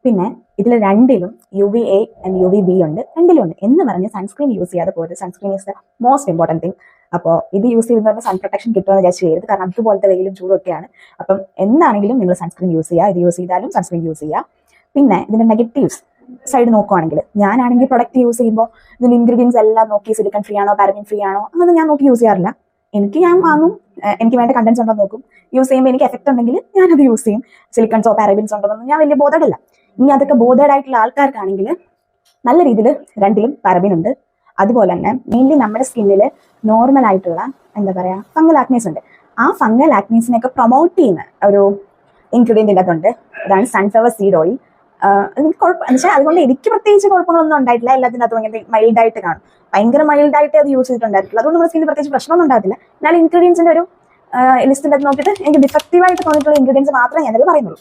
പിന്നെ ഇതിൽ രണ്ടിലും UVA ആൻഡ് UVB ഉണ്ട്, രണ്ടിലും ഉണ്ട് എന്ന് പറഞ്ഞ് സൺസ്ക്രീൻ യൂസ് ചെയ്യാതെ പോയത്. Sunscreen is the most important thing. അപ്പോൾ ഇത് യൂസ് ചെയ്യുന്നവർക്ക് സൺ പ്രൊട്ടക്ഷൻ കിട്ടുമെന്ന് വിചാരിച്ച് ചെയ്യരുത്, കാരണം അതുപോലത്തെ വെയിലും ചൂടും ഒക്കെയാണ്. അപ്പം എന്താണെങ്കിലും നിങ്ങൾ സൺസ്ക്രീൻ യൂസ് ചെയ്യുക, ഇത് യൂസ് ചെയ്താലും സൺസ്ക്രീൻ യൂസ് ചെയ്യുക. പിന്നെ ഇതിന്റെ നെഗറ്റീവ്സ് സൈഡ് നോക്കുവാണെങ്കിൽ, ഞാനാണെങ്കിൽ പ്രൊഡക്റ്റ് യൂസ് ചെയ്യുമ്പോൾ ഇതിന്റെ ഇൻഗ്രീഡിയൻസ് എല്ലാം നോക്കി സിലിക്കൺ ഫ്രീ ആണോ പാരബിൻ ഫ്രീ ആണോ അങ്ങനെ ഞാൻ നോക്കി യൂസ് ചെയ്യാറില്ല. ഞാൻ വാങ്ങും, എനിക്ക് വേണ്ട കണ്ടൻസ് ഉണ്ടോ നോക്കും, യൂസ് ചെയ്യുമ്പോൾ എനിക്ക് എഫക്ട് ഉണ്ടെങ്കിൽ ഞാനത് യൂസ് ചെയ്യും. സിലിക്കൺസോ പാരബിൻസോ ഉണ്ടോന്നും ഞാൻ വലിയ ബോധേഡല്ല. ഇനി അതൊക്കെ ബോധേഡായിട്ടുള്ള ആൾക്കാർക്കാണെങ്കിൽ നല്ല രീതിയിൽ രണ്ടിലും പാരബിൻ ഉണ്ട്. അതുപോലെ തന്നെ മെയിൻലി നമ്മുടെ സ്കിന്നിൽ നോർമൽ ആയിട്ടുള്ള എന്താ പറയുക ഫംഗൽ ആക്നീസ് ഉണ്ട്. ആ ഫംഗൽ ആക്നീസിനെയൊക്കെ പ്രൊമോട്ട് ചെയ്യുന്ന ഒരു ഇൻഗ്രീഡിയൻ്റ് ഇതിനകത്തുണ്ട്, അതാണ് സൺഫ്ലവർ സീഡ് ഓയിൽ. എനിക്ക് കുഴപ്പം എന്ന് വെച്ചാൽ അതുകൊണ്ട് എനിക്ക് പ്രത്യേകിച്ച് കുഴപ്പങ്ങളൊന്നും ഉണ്ടായിട്ടില്ല. എല്ലാത്തിനകത്തും ഇങ്ങനെ മൈൽഡായിട്ട് കാണും, ഭയങ്കര മൈൽഡായിട്ട് അത് യൂസ് ചെയ്തിട്ടുണ്ടായിട്ടില്ല. അതുകൊണ്ട് നമ്മുടെ സ്കിന്നിന് പ്രത്യേകിച്ച് പ്രശ്നമൊന്നും ഉണ്ടാകത്തില്ല. എന്നാൽ ഇൻഗ്രീഡിയൻസിന്റെ ഒരു ലിസ്റ്റിൻ്റെ നോക്കിയിട്ട് എനിക്ക് ഡിഫക്റ്റീവായിട്ട് തോന്നിയിട്ടുള്ള ഇൻഗ്രീഡിയൻസ് മാത്രമേ ഞാനത് പറയുന്നുള്ളൂ.